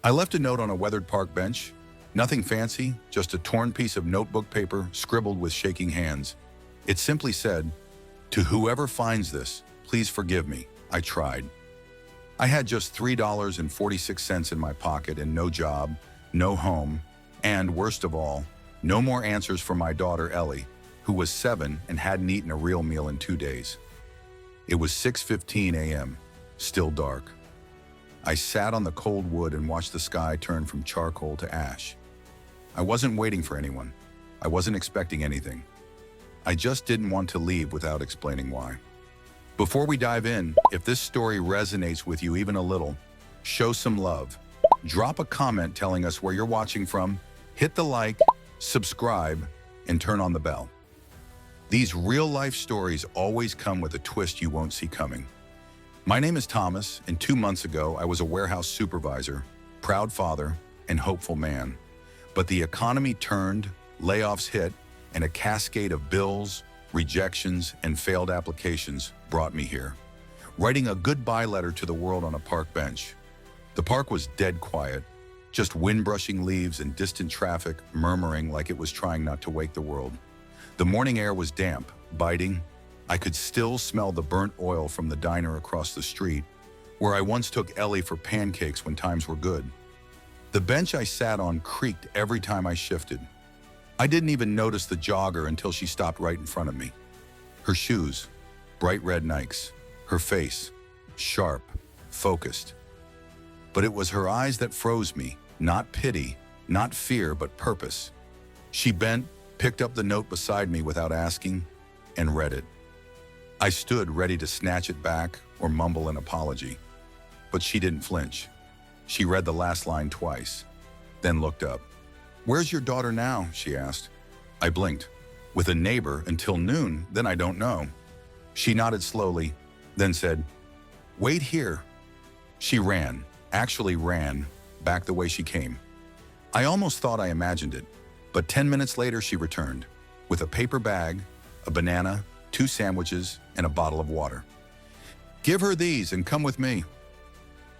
I left a note on a weathered park bench. Nothing fancy, just a torn piece of notebook paper scribbled with shaking hands. It simply said, "To whoever finds this, please forgive me. I tried." I had just $3.46 in my pocket and no job, no home, and worst of all, no more answers for my daughter Ellie, who was 7 and hadn't eaten a real meal in 2 days. It was 6:15 a.m., still dark. I sat on the cold wood and watched the sky turn from charcoal to ash. I wasn't waiting for anyone. I wasn't expecting anything. I just didn't want to leave without explaining why. Before we dive in, if this story resonates with you even a little, show some love. Drop a comment telling us where you're watching from, hit the like, subscribe, and turn on the bell. These real-life stories always come with a twist you won't see coming. My name is Thomas, and 2 months ago I was a warehouse supervisor, proud father, and hopeful man. But the economy turned, layoffs hit, and a cascade of bills, rejections, and failed applications brought me here, writing a goodbye letter to the world on a park bench. The park was dead quiet, just wind brushing leaves and distant traffic murmuring like it was trying not to wake the world. The morning air was damp, biting. I could still smell the burnt oil from the diner across the street, where I once took Ellie for pancakes when times were good. The bench I sat on creaked every time I shifted. I didn't even notice the jogger until she stopped right in front of me. Her shoes, bright red Nikes. Her face, sharp, focused. But it was her eyes that froze me, not pity, not fear, but purpose. She bent, picked up the note beside me without asking, and read it. I stood ready to snatch it back or mumble an apology, but she didn't flinch. She read the last line twice, then looked up. "Where's your daughter now?" she asked. I blinked. "With a neighbor until noon, then I don't know." She nodded slowly, then said, "Wait here." She ran, actually ran, back the way she came. I almost thought I imagined it, but 10 minutes later she returned, with a paper bag, a banana, 2 sandwiches, and a bottle of water. "Give her these and come with me."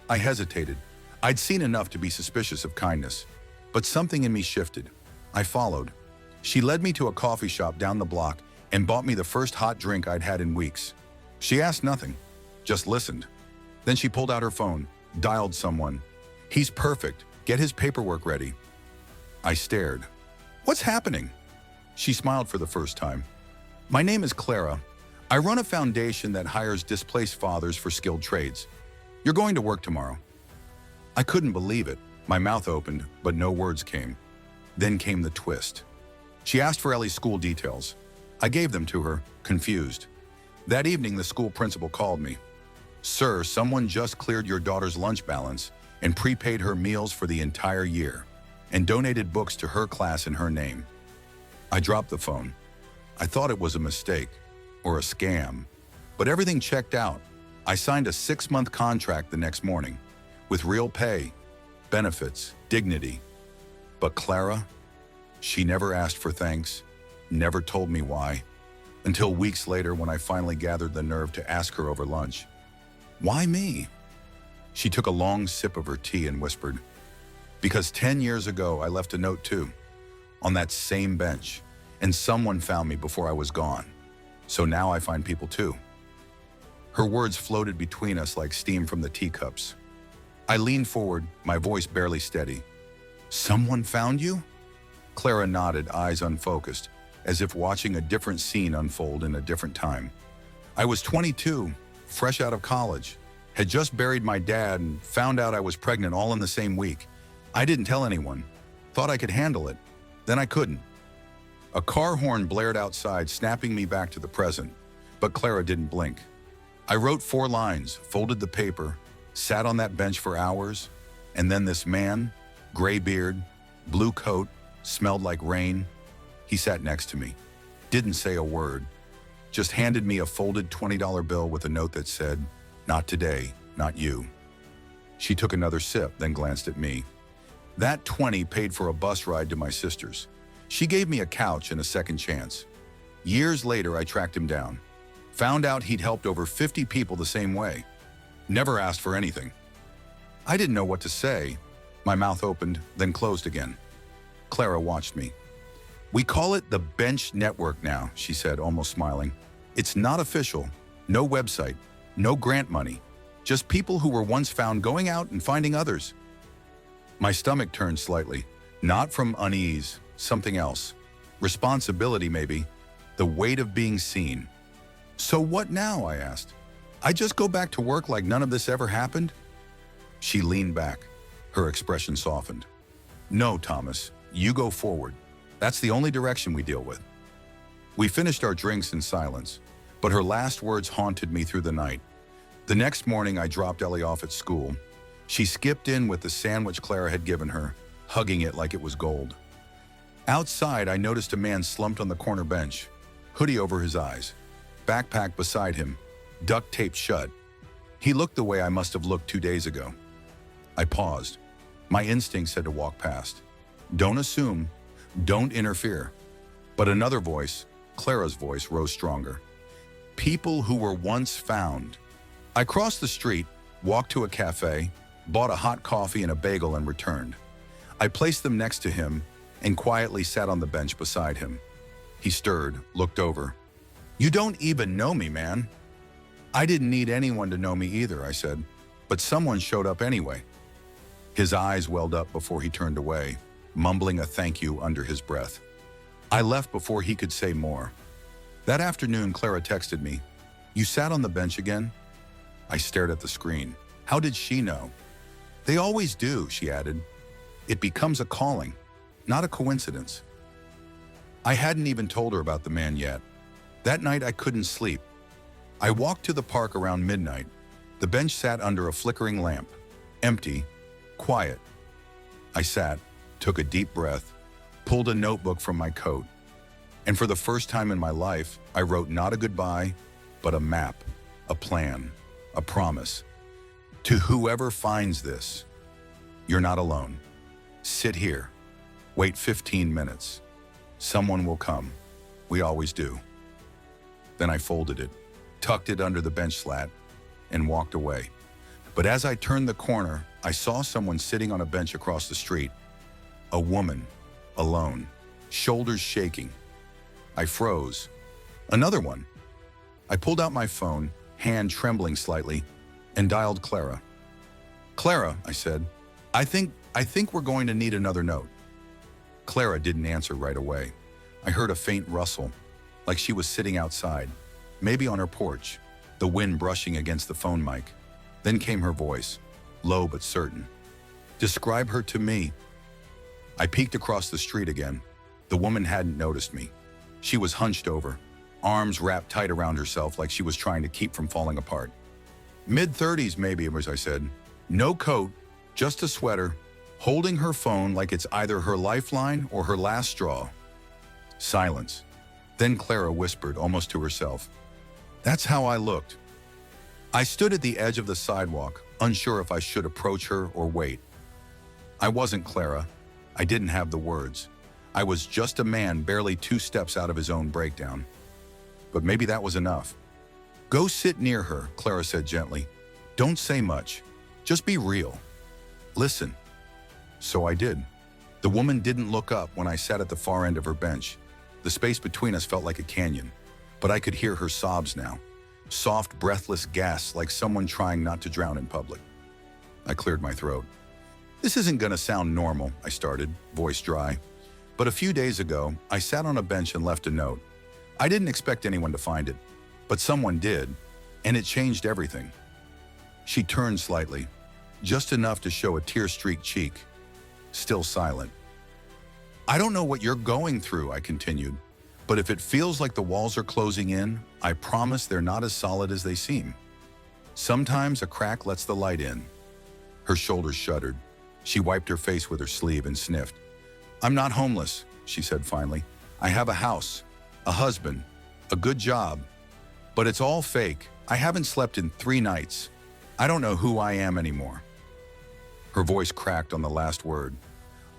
I hesitated. I'd seen enough to be suspicious of kindness, but something in me shifted. I followed. She led me to a coffee shop down the block and bought me the first hot drink I'd had in weeks. She asked nothing, just listened. Then she pulled out her phone, dialed someone. "He's perfect. Get his paperwork ready." I stared. "What's happening?" She smiled for the first time. "My name is Clara. I run a foundation that hires displaced fathers for skilled trades. You're going to work tomorrow." I couldn't believe it. My mouth opened, but no words came. Then came the twist. She asked for Ellie's school details. I gave them to her, confused. That evening, the school principal called me. "Sir, someone just cleared your daughter's lunch balance and prepaid her meals for the entire year and donated books to her class in her name." I dropped the phone. I thought it was a mistake or a scam, but everything checked out. I signed a 6-month contract the next morning with real pay, benefits, dignity. But Clara, she never asked for thanks, never told me why, until weeks later when I finally gathered the nerve to ask her over lunch. "Why me?" She took a long sip of her tea and whispered, "Because 10 years ago I left a note too, on that same bench, and someone found me before I was gone. So now I find people too." Her words floated between us like steam from the teacups. I leaned forward, my voice barely steady. "Someone found you?" Clara nodded, eyes unfocused, as if watching a different scene unfold in a different time. "I was 22, fresh out of college, had just buried my dad and found out I was pregnant all in the same week. I didn't tell anyone, thought I could handle it, then I couldn't." A car horn blared outside, snapping me back to the present, but Clara didn't blink. I wrote 4 lines, folded the paper, sat on that bench for hours, and then this man, gray beard, blue coat, smelled like rain. He sat next to me, didn't say a word, just handed me a folded $20 bill with a note that said, "Not today, not you." She took another sip, then glanced at me. That 20 paid for a bus ride to my sister's. She gave me a couch and a second chance. Years later, I tracked him down. Found out he'd helped over 50 people the same way. Never asked for anything. I didn't know what to say. My mouth opened, then closed again. Clara watched me. "We call it the Bench Network now," she said, almost smiling. "It's not official, no website, no grant money, just people who were once found going out and finding others." My stomach turned slightly, not from unease, something else. Responsibility, maybe, the weight of being seen. "So what now?" I asked. "I just go back to work like none of this ever happened?" She leaned back. Her expression softened. "No, Thomas, you go forward. That's the only direction we deal with." We finished our drinks in silence, but her last words haunted me through the night. The next morning, I dropped Ellie off at school. She skipped in with the sandwich Clara had given her, hugging it like it was gold. Outside, I noticed a man slumped on the corner bench, hoodie over his eyes, backpack beside him, duct taped shut. He looked the way I must have looked 2 days ago. I paused. My instinct said to walk past. Don't assume, don't interfere. But another voice, Clara's voice, rose stronger. People who were once found. I crossed the street, walked to a cafe, bought a hot coffee and a bagel and returned. I placed them next to him and quietly sat on the bench beside him. He stirred, looked over. "You don't even know me, man." "I didn't need anyone to know me either," I said, "but someone showed up anyway." His eyes welled up before he turned away, mumbling a thank you under his breath. I left before he could say more. That afternoon, Clara texted me, "You sat on the bench again?" I stared at the screen. How did she know? "They always do," she added. "It becomes a calling, not a coincidence." I hadn't even told her about the man yet. That night, I couldn't sleep. I walked to the park around midnight. The bench sat under a flickering lamp, empty, quiet. I sat, took a deep breath, pulled a notebook from my coat, and for the first time in my life, I wrote not a goodbye, but a map, a plan, a promise. To whoever finds this, you're not alone. Sit here. Wait 15 minutes. Someone will come. We always do. Then I folded it, tucked it under the bench slat, and walked away. But as I turned the corner, I saw someone sitting on a bench across the street. A woman, alone, shoulders shaking. I froze. Another one. I pulled out my phone, hand trembling slightly, and dialed Clara. "Clara," I said, I think we're going to need another note." Clara didn't answer right away. I heard a faint rustle, like she was sitting outside, maybe on her porch, the wind brushing against the phone mic. Then came her voice, low but certain. "Describe her to me." I peeked across the street again. The woman hadn't noticed me. She was hunched over, arms wrapped tight around herself like she was trying to keep from falling apart. Mid-30s maybe, as I said. No coat, just a sweater, holding her phone like it's either her lifeline or her last straw. Silence. Then Clara whispered, almost to herself, "That's how I looked." I stood at the edge of the sidewalk, unsure if I should approach her or wait. I wasn't Clara. I didn't have the words. I was just a man barely 2 steps out of his own breakdown. But maybe that was enough. "Go sit near her," Clara said gently. "Don't say much. Just be real. Listen." So I did. The woman didn't look up when I sat at the far end of her bench. The space between us felt like a canyon, but I could hear her sobs now. Soft, breathless gasps like someone trying not to drown in public. I cleared my throat. "This isn't gonna sound normal," I started, voice dry. "But a few days ago, I sat on a bench and left a note. I didn't expect anyone to find it, but someone did, and it changed everything." She turned slightly, just enough to show a tear-streaked cheek, still silent. "I don't know what you're going through," I continued, "but if it feels like the walls are closing in, I promise they're not as solid as they seem. Sometimes a crack lets the light in." Her shoulders shuddered. She wiped her face with her sleeve and sniffed. "I'm not homeless," she said finally. "I have a house, a husband, a good job. But it's all fake. I haven't slept in 3 nights. I don't know who I am anymore." Her voice cracked on the last word.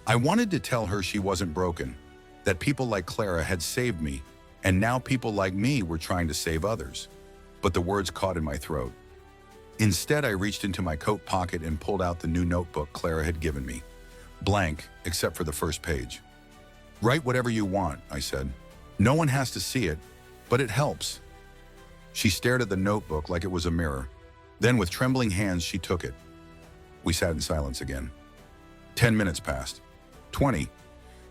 I wanted to tell her she wasn't broken, that people like Clara had saved me, and now people like me were trying to save others. But the words caught in my throat. Instead, I reached into my coat pocket and pulled out the new notebook Clara had given me. Blank, except for the first page. Write whatever you want, I said. No one has to see it, but it helps. She stared at the notebook like it was a mirror. Then with trembling hands, she took it. We sat in silence again. 10 minutes passed. 20.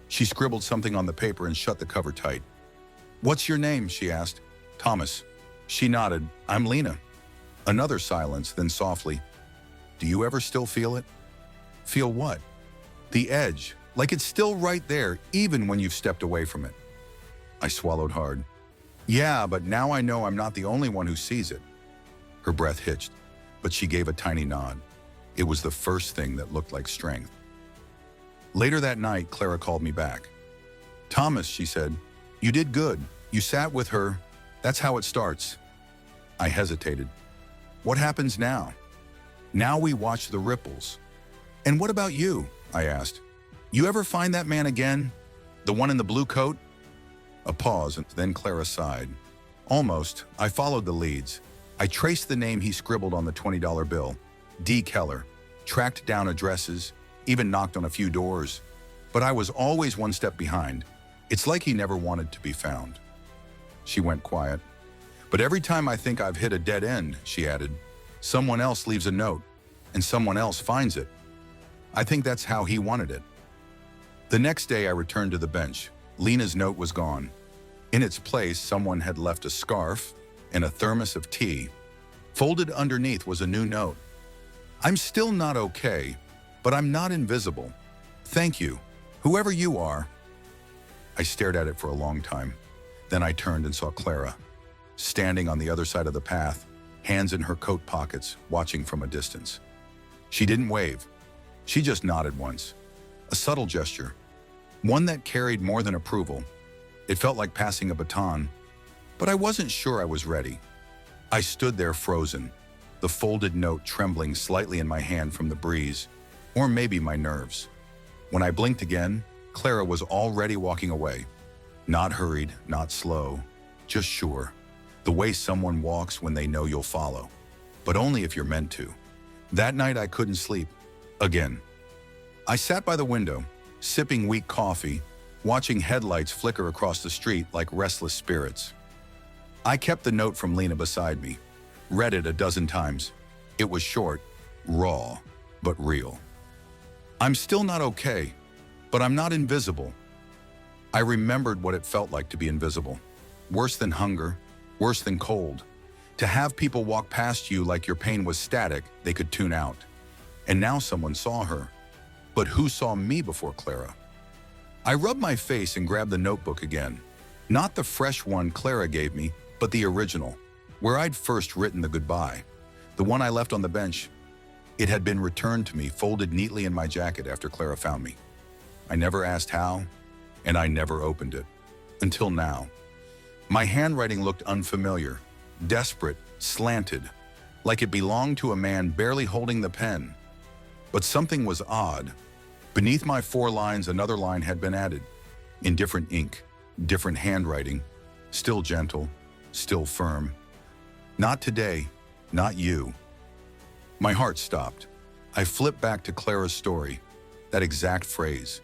She scribbled something on the paper and shut the cover tight. What's your name? She asked. Thomas. She nodded. I'm Lena. Another silence, then softly. Do you ever still feel it? Feel what? The edge, like it's still right there, even when you've stepped away from it. I swallowed hard. Yeah, but now I know I'm not the only one who sees it. Her breath hitched, but she gave a tiny nod. It was the first thing that looked like strength. Later that night, Clara called me back. Thomas, she said, you did good. You sat with her. That's how it starts. I hesitated. What happens now? Now we watch the ripples. And what about you? I asked. You ever find that man again? The one in the blue coat? A pause, and then Clara sighed. Almost. I followed the leads. I traced the name he scribbled on the $20 bill. D. Keller. Tracked down addresses, even knocked on a few doors. But I was always one step behind. It's like he never wanted to be found. She went quiet. But every time I think I've hit a dead end, she added, someone else leaves a note, and someone else finds it. I think that's how he wanted it. The next day I returned to the bench. Lena's note was gone. In its place, someone had left a scarf and a thermos of tea. Folded underneath was a new note. I'm still not okay, but I'm not invisible. Thank you, whoever you are. I stared at it for a long time. Then I turned and saw Clara, standing on the other side of the path, hands in her coat pockets, watching from a distance. She didn't wave. She just nodded once. A subtle gesture, one that carried more than approval. It felt like passing a baton, but I wasn't sure I was ready. I stood there frozen, the folded note trembling slightly in my hand from the breeze, or maybe my nerves. When I blinked again, Clara was already walking away. Not hurried, not slow, just sure. The way someone walks when they know you'll follow, but only if you're meant to. That night I couldn't sleep. Again. I sat by the window, sipping weak coffee, watching headlights flicker across the street like restless spirits. I kept the note from Lena beside me, read it a dozen times. It was short, raw, but real. I'm still not okay, but I'm not invisible. I remembered what it felt like to be invisible. Worse than hunger, worse than cold. To have people walk past you like your pain was static, they could tune out. And now someone saw her. But who saw me before Clara? I rubbed my face and grabbed the notebook again. Not the fresh one Clara gave me, but the original, where I'd first written the goodbye. The one I left on the bench. It had been returned to me, folded neatly in my jacket after Clara found me. I never asked how, and I never opened it. Until now. My handwriting looked unfamiliar, desperate, slanted, like it belonged to a man barely holding the pen. But something was odd. Beneath my 4 lines, another line had been added, in different ink, different handwriting, still gentle, still firm. Not today, not you. My heart stopped. I flipped back to Clara's story, that exact phrase.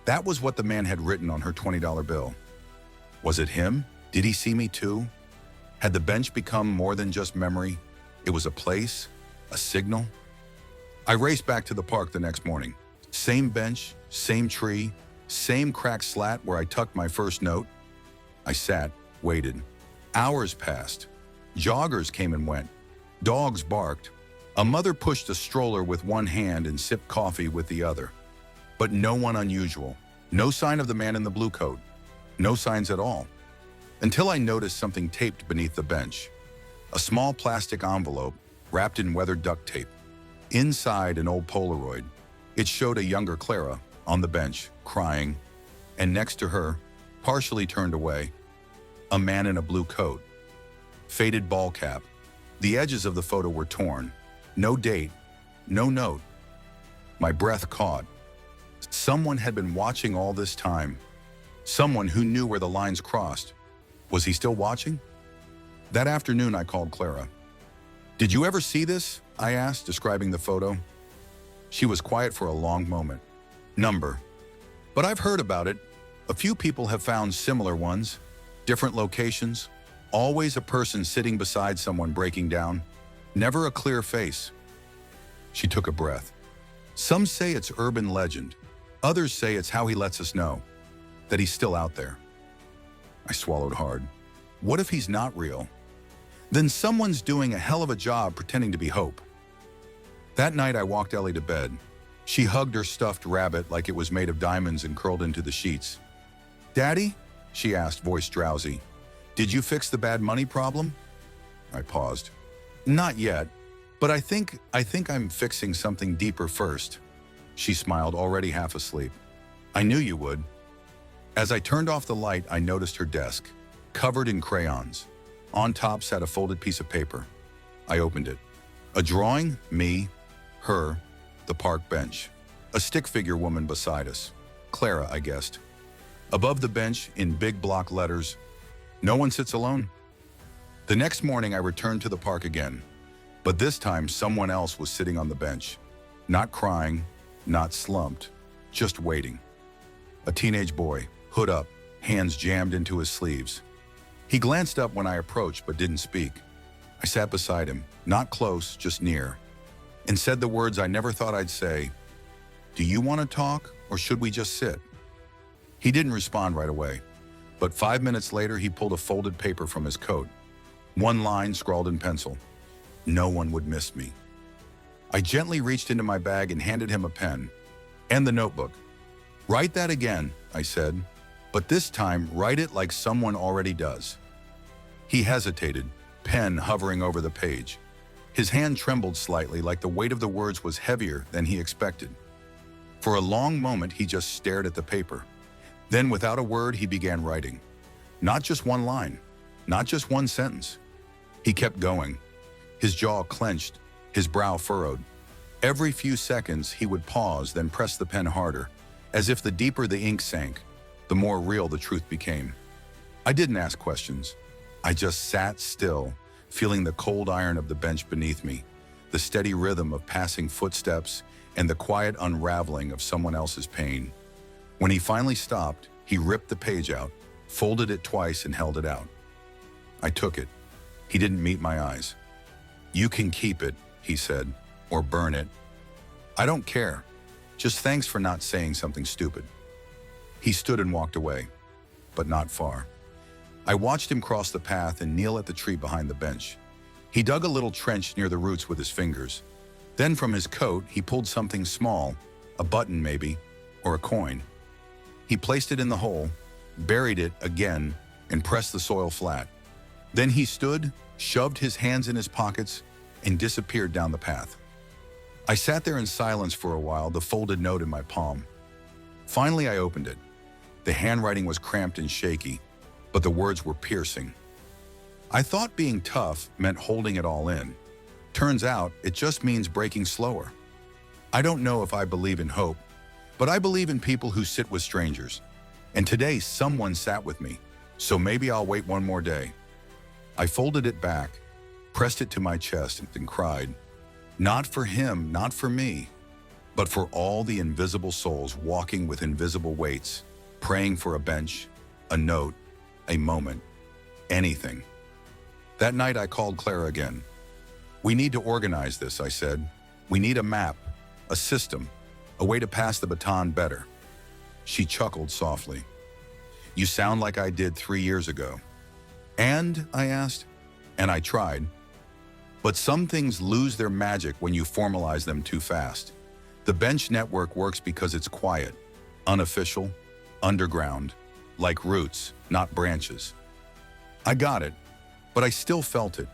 That was what the man had written on her $20 bill. Was it him? Did he see me too? Had the bench become more than just memory? It was a place, a signal. I raced back to the park the next morning. Same bench, same tree, same cracked slat where I tucked my first note. I sat, waited. Hours passed. Joggers came and went. Dogs barked. A mother pushed a stroller with one hand and sipped coffee with the other. But no one unusual. No sign of the man in the blue coat. No signs at all. Until I noticed something taped beneath the bench. A small plastic envelope wrapped in weathered duct tape. Inside, an old Polaroid. It showed a younger Clara on the bench, crying, and next to her, partially turned away, a man in a blue coat. Faded ball cap. The edges of the photo were torn. No date, no note. My breath caught. Someone had been watching all this time. Someone who knew where the lines crossed. Was he still watching? That afternoon, I called Clara. Did you ever see this? I asked, describing the photo. She was quiet for a long moment. number. But I've heard about it. A few people have found similar ones, different locations, always a person sitting beside someone breaking down, never a clear face. She took a breath. Some say it's urban legend. Others say it's how he lets us know that he's still out there. I swallowed hard. What if he's not real? Then someone's doing a hell of a job pretending to be Hope. That night I walked Ellie to bed. She hugged her stuffed rabbit like it was made of diamonds and curled into the sheets. "Daddy?" she asked, voice drowsy. "Did you fix the bad money problem?" I paused. "Not yet, but I think I'm fixing something deeper first." She smiled, already half asleep. "I knew you would." As I turned off the light, I noticed her desk, covered in crayons. On top sat a folded piece of paper. I opened it. A drawing, me, her, the park bench. A stick figure woman beside us. Clara, I guessed. Above the bench, in big block letters, "No one sits alone." The next morning, I returned to the park again. But this time, someone else was sitting on the bench. Not crying, not slumped, just waiting. A teenage boy, hood up, hands jammed into his sleeves. He glanced up when I approached but didn't speak. I sat beside him, not close, just near, and said the words I never thought I'd say. "Do you want to talk, or should we just sit?" He didn't respond right away, but 5 minutes later he pulled a folded paper from his coat. One line scrawled in pencil. "No one would miss me." I gently reached into my bag and handed him a pen and the notebook. "Write that again," I said, "but this time write it like someone already does." He hesitated, pen hovering over the page. His hand trembled slightly, like the weight of the words was heavier than he expected. For a long moment, he just stared at the paper. Then, without a word, he began writing. Not just one line, not just one sentence. He kept going. His jaw clenched, his brow furrowed. Every few seconds, he would pause, then press the pen harder, as if the deeper the ink sank, the more real the truth became. I didn't ask questions. I just sat still, feeling the cold iron of the bench beneath me, the steady rhythm of passing footsteps, and the quiet unraveling of someone else's pain. When he finally stopped, he ripped the page out, folded it twice, and held it out. I took it. He didn't meet my eyes. "You can keep it," he said, "or burn it. I don't care. Just thanks for not saying something stupid." He stood and walked away, but not far. I watched him cross the path and kneel at the tree behind the bench. He dug a little trench near the roots with his fingers. Then from his coat, he pulled something small, a button maybe, or a coin. He placed it in the hole, buried it again, and pressed the soil flat. Then he stood, shoved his hands in his pockets, and disappeared down the path. I sat there in silence for a while, the folded note in my palm. Finally, I opened it. The handwriting was cramped and shaky, but the words were piercing. I thought being tough meant holding it all in. Turns out, it just means breaking slower. I don't know if I believe in hope, but I believe in people who sit with strangers. And today, someone sat with me, so maybe I'll wait one more day. I folded it back, pressed it to my chest, and cried. Not for him, not for me, but for all the invisible souls walking with invisible weights, praying for a bench, a note, a moment, anything. That night I called Clara again. "We need to organize this," I said. "We need a map, a system, a way to pass the baton better." She chuckled softly. "You sound like I did 3 years ago." "And?" I asked. "And I tried. But some things lose their magic when you formalize them too fast. The bench network works because it's quiet, unofficial, underground, like roots, not branches." I got it, but I still felt it,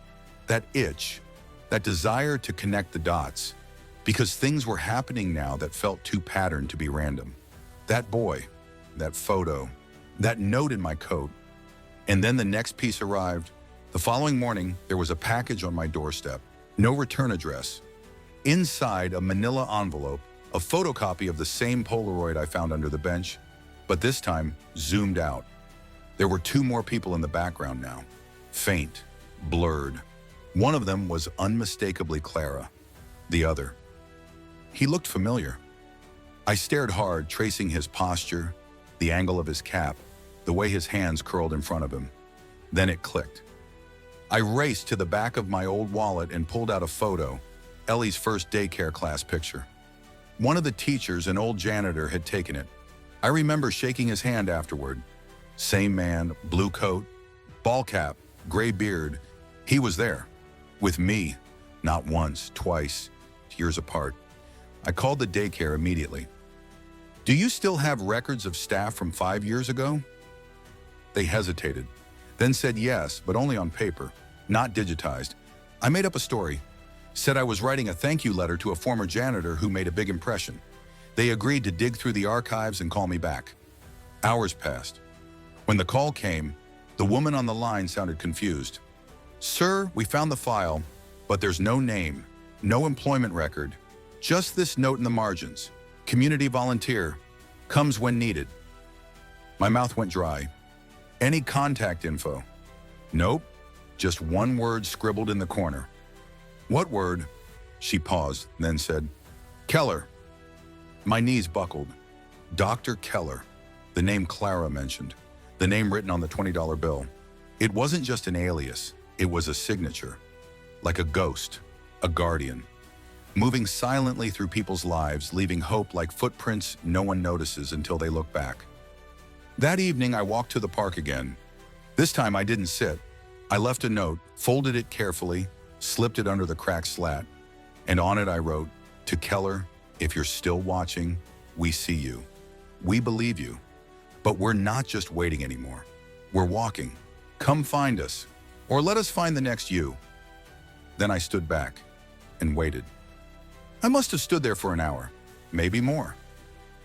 that itch, that desire to connect the dots, because things were happening now that felt too patterned to be random. That boy, that photo, that note in my coat. And then the next piece arrived. The following morning, there was a package on my doorstep, no return address. Inside, a manila envelope, a photocopy of the same Polaroid I found under the bench, but this time, zoomed out. There were 2 more people in the background now, faint, blurred. One of them was unmistakably Clara, the other. He looked familiar. I stared hard, tracing his posture, the angle of his cap, the way his hands curled in front of him. Then it clicked. I raced to the back of my old wallet and pulled out a photo, Ellie's first daycare class picture. One of the teachers, an old janitor, had taken it. I remember shaking his hand afterward. Same man, blue coat, ball cap, gray beard. He was there. With me. Not once, twice, years apart. I called the daycare immediately. "Do you still have records of staff from 5 years ago?" They hesitated, then said yes, but only on paper, not digitized. I made up a story. Said I was writing a thank you letter to a former janitor who made a big impression. They agreed to dig through the archives and call me back. Hours passed. When the call came, the woman on the line sounded confused. "Sir, we found the file, but there's no name, no employment record, just this note in the margins. Community volunteer, comes when needed." My mouth went dry. "Any contact info?" "Nope, just one word scribbled in the corner." "What word?" She paused, then said, "Keller." My knees buckled. Dr. Keller, the name Clara mentioned, the name written on the $20 bill. It wasn't just an alias, it was a signature, like a ghost, a guardian, moving silently through people's lives, leaving hope like footprints no one notices until they look back. That evening, I walked to the park again. This time I didn't sit. I left a note, folded it carefully, slipped it under the cracked slat, and on it I wrote, "To Keller, if you're still watching, we see you. We believe you. But we're not just waiting anymore. We're walking. Come find us, or let us find the next you." Then I stood back and waited. I must have stood there for an hour, maybe more.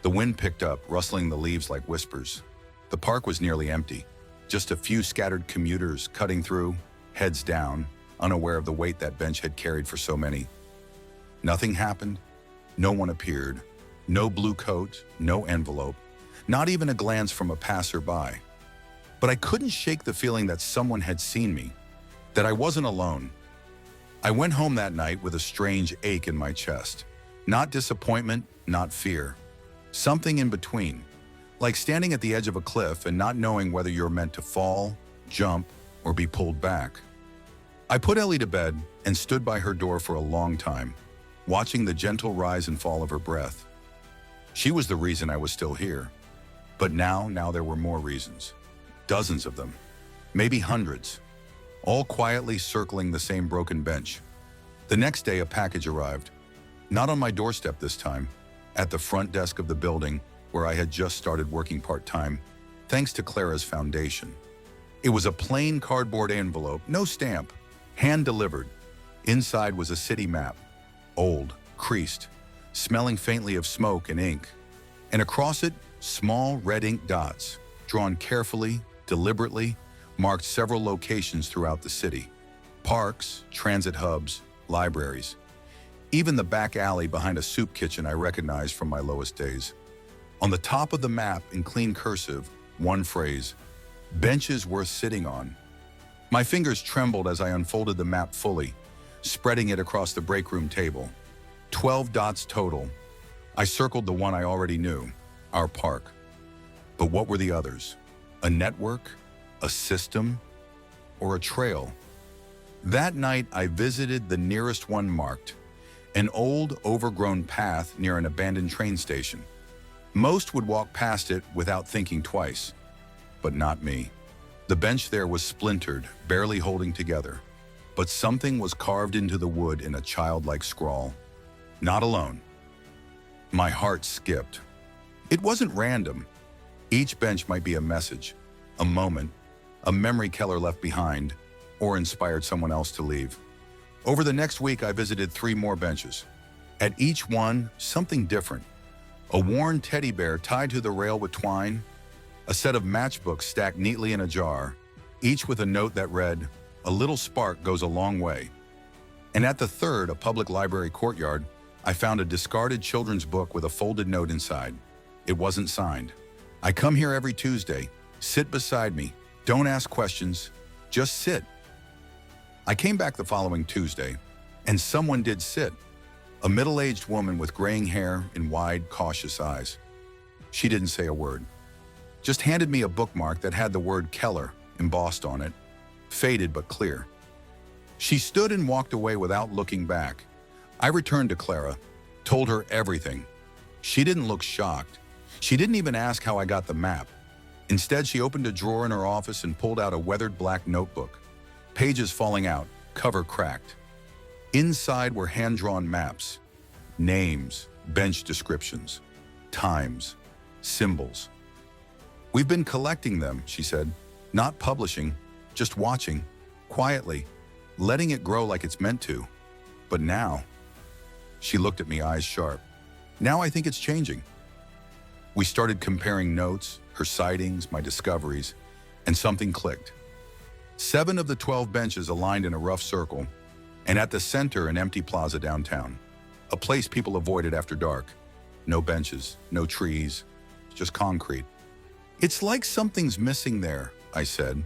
The wind picked up, rustling the leaves like whispers. The park was nearly empty. Just a few scattered commuters cutting through, heads down, unaware of the weight that bench had carried for so many. Nothing happened. No one appeared. No blue coat, no envelope, not even a glance from a passerby. But I couldn't shake the feeling that someone had seen me, that I wasn't alone. I went home that night with a strange ache in my chest. Not disappointment, not fear. Something in between. Like standing at the edge of a cliff and not knowing whether you're meant to fall, jump, or be pulled back. I put Ellie to bed and stood by her door for a long time, watching the gentle rise and fall of her breath. She was the reason I was still here. But now there were more reasons. Dozens of them. Maybe hundreds. All quietly circling the same broken bench. The next day, a package arrived. Not on my doorstep this time. At the front desk of the building, where I had just started working part-time, thanks to Clara's foundation. It was a plain cardboard envelope, no stamp, hand-delivered. Inside was a city map, old, creased, smelling faintly of smoke and ink. And across it, small red ink dots, drawn carefully, deliberately, marked several locations throughout the city. Parks, transit hubs, libraries. Even the back alley behind a soup kitchen I recognized from my lowest days. On the top of the map, in clean cursive, one phrase, "Benches worth sitting on." My fingers trembled as I unfolded the map fully, spreading it across the break room table. 12 dots total. I circled the one I already knew, our park. But what were the others? A network? A system? Or a trail? That night, I visited the nearest one marked, an old, overgrown path near an abandoned train station. Most would walk past it without thinking twice, but not me. The bench there was splintered, barely holding together, but something was carved into the wood in a childlike scrawl. Not alone. My heart skipped. It wasn't random. Each bench might be a message, a moment, a memory Keller left behind, or inspired someone else to leave. Over the next week, I visited 3 more benches. At each one, something different. A worn teddy bear tied to the rail with twine, a set of matchbooks stacked neatly in a jar, each with a note that read, "A little spark goes a long way." And at the third, a public library courtyard, I found a discarded children's book with a folded note inside. It wasn't signed. "I come here every Tuesday. Sit beside me. Don't ask questions. Just sit." I came back the following Tuesday, and someone did sit. A middle-aged woman with graying hair and wide, cautious eyes. She didn't say a word. Just handed me a bookmark that had the word Keller embossed on it, faded but clear. She stood and walked away without looking back. I returned to Clara, told her everything. She didn't look shocked. She didn't even ask how I got the map. Instead, she opened a drawer in her office and pulled out a weathered black notebook. Pages falling out, cover cracked. Inside were hand-drawn maps, names, bench descriptions, times, symbols. "We've been collecting them," she said, "not publishing, just watching, quietly, letting it grow like it's meant to. But now," she looked at me, eyes sharp, "now I think it's changing." We started comparing notes, her sightings, my discoveries, and something clicked. 7 of the 12 benches aligned in a rough circle, and at the center an empty plaza downtown, a place people avoided after dark. No benches, no trees, just concrete. "It's like something's missing there," I said.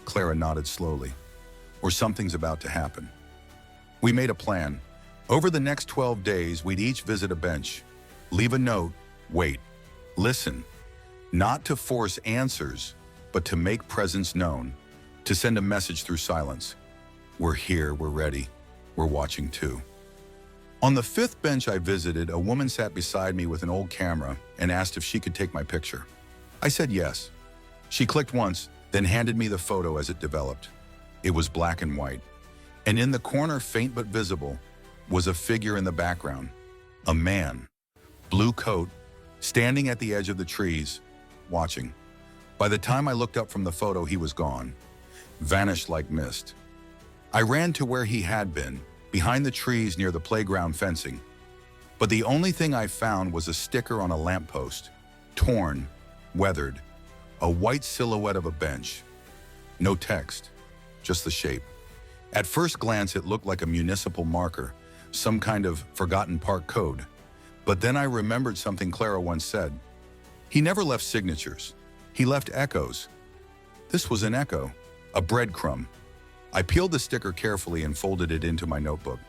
Clara nodded slowly. "Or something's about to happen." We made a plan. Over the next 12 days, we'd each visit a bench, leave a note, wait, listen, not to force answers, but to make presence known, to send a message through silence. "We're here, we're ready, we're watching too." On the 5th bench I visited, a woman sat beside me with an old camera and asked if she could take my picture. I said yes. She clicked once, then handed me the photo as it developed. It was black and white, and in the corner, faint but visible, was a figure in the background. A man, blue coat, standing at the edge of the trees, watching. By the time I looked up from the photo, he was gone, vanished like mist. I ran to where he had been, behind the trees near the playground fencing. But the only thing I found was a sticker on a lamppost, torn, weathered, a white silhouette of a bench. No text, just the shape. At first glance, it looked like a municipal marker, some kind of forgotten park code. But then I remembered something Clara once said. He never left signatures. He left echoes. This was an echo, a breadcrumb. I peeled the sticker carefully and folded it into my notebook.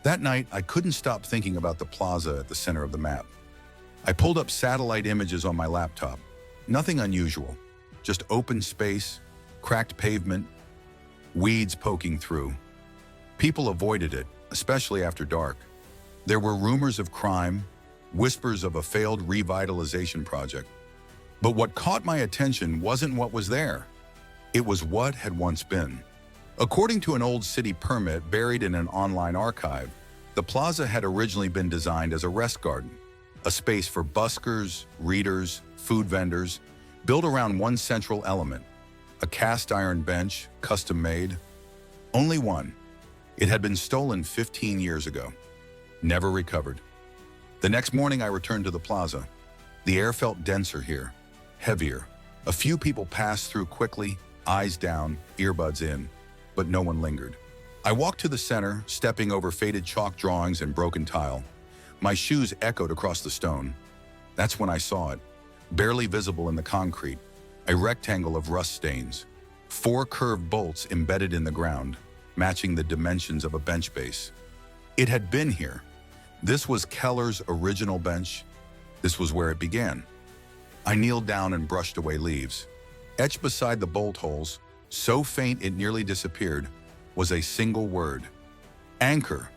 That night, I couldn't stop thinking about the plaza at the center of the map. I pulled up satellite images on my laptop. Nothing unusual, just open space, cracked pavement, weeds poking through. People avoided it, especially after dark. There were rumors of crime, whispers of a failed revitalization project. But what caught my attention wasn't what was there. It was what had once been. According to an old city permit buried in an online archive, the plaza had originally been designed as a rest garden, a space for buskers, readers, food vendors, built around one central element, a cast iron bench, custom made. Only one. It had been stolen 15 years ago. Never recovered. The next morning I returned to the plaza. The air felt denser here, heavier. A few people passed through quickly, eyes down, earbuds in, but no one lingered. I walked to the center, stepping over faded chalk drawings and broken tile. My shoes echoed across the stone. That's when I saw it, barely visible in the concrete, a rectangle of rust stains, 4 curved bolts embedded in the ground, matching the dimensions of a bench base. It had been here. This was Keller's original bench. This was where it began. I kneeled down and brushed away leaves. Etched beside the bolt holes, so faint it nearly disappeared, was a single word. Anchor.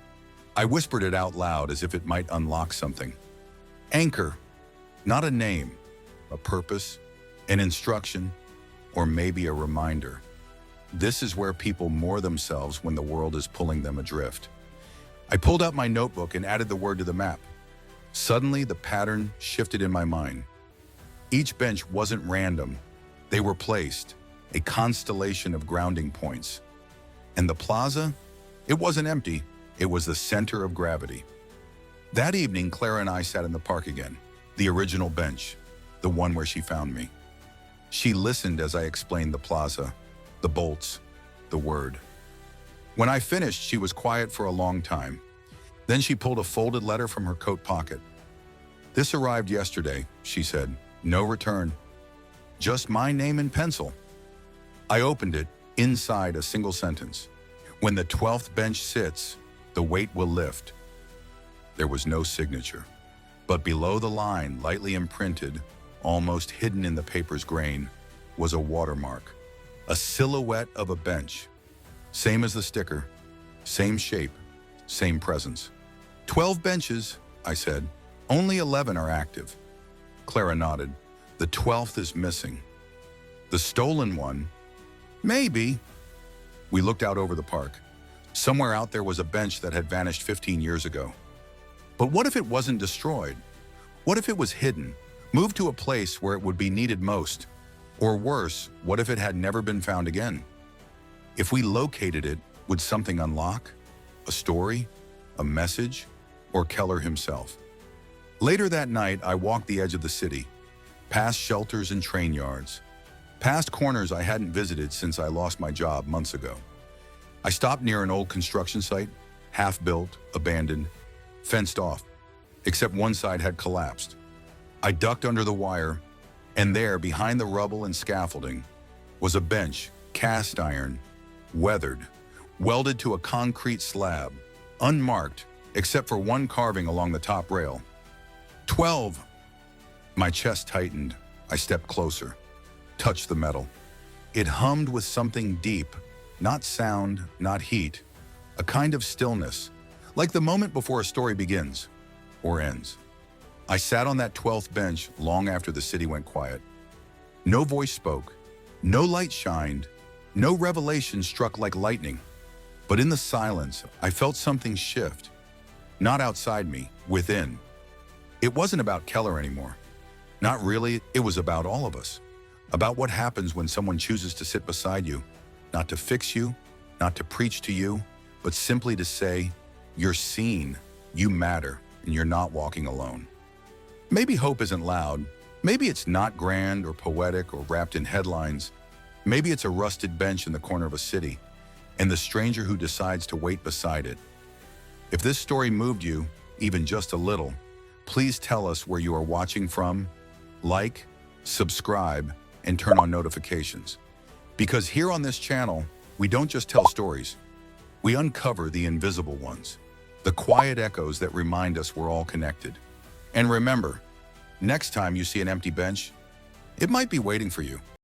I whispered it out loud as if it might unlock something. Anchor. Not a name, a purpose, an instruction, or maybe a reminder. This is where people moor themselves when the world is pulling them adrift. I pulled out my notebook and added the word to the map. Suddenly, the pattern shifted in my mind. Each bench wasn't random. They were placed, a constellation of grounding points. And the plaza? It wasn't empty. It was the center of gravity. That evening, Clara and I sat in the park again, the original bench, the one where she found me. She listened as I explained the plaza, the bolts, the word. When I finished, she was quiet for a long time. Then she pulled a folded letter from her coat pocket. "This arrived yesterday," she said. "No return. Just my name in pencil." I opened it, inside a single sentence. "When the 12th bench sits, the weight will lift." There was no signature. But below the line, lightly imprinted, almost hidden in the paper's grain, was a watermark. A silhouette of a bench. Same as the sticker, same shape, same presence. 12 benches, I said. Only 11 are active. Clara nodded. The 12th is missing. The stolen one? Maybe. We looked out over the park. Somewhere out there was a bench that had vanished 15 years ago. But what if it wasn't destroyed? What if it was hidden, moved to a place where it would be needed most? Or worse, what if it had never been found again? If we located it, would something unlock? A story? A message? Or Keller himself? Later that night, I walked the edge of the city, past shelters and train yards, past corners I hadn't visited since I lost my job months ago. I stopped near an old construction site, half-built, abandoned, fenced off, except one side had collapsed. I ducked under the wire, and there, behind the rubble and scaffolding, was a bench, cast iron, weathered, welded to a concrete slab, unmarked, except for one carving along the top rail. 12! My chest tightened. I stepped closer, touched the metal. It hummed with something deep, not sound, not heat, a kind of stillness, like the moment before a story begins or ends. I sat on that 12th bench long after the city went quiet. No voice spoke, no light shined, no revelation struck like lightning. But in the silence, I felt something shift. Not outside me, within. It wasn't about Keller anymore. Not really, it was about all of us. About what happens when someone chooses to sit beside you, not to fix you, not to preach to you, but simply to say, you're seen, you matter, and you're not walking alone. Maybe hope isn't loud. Maybe it's not grand or poetic or wrapped in headlines. Maybe it's a rusted bench in the corner of a city, and the stranger who decides to wait beside it. If this story moved you, even just a little, please tell us where you are watching from, like, subscribe, and turn on notifications. Because here on this channel, we don't just tell stories, we uncover the invisible ones, the quiet echoes that remind us we're all connected. And remember, next time you see an empty bench, it might be waiting for you.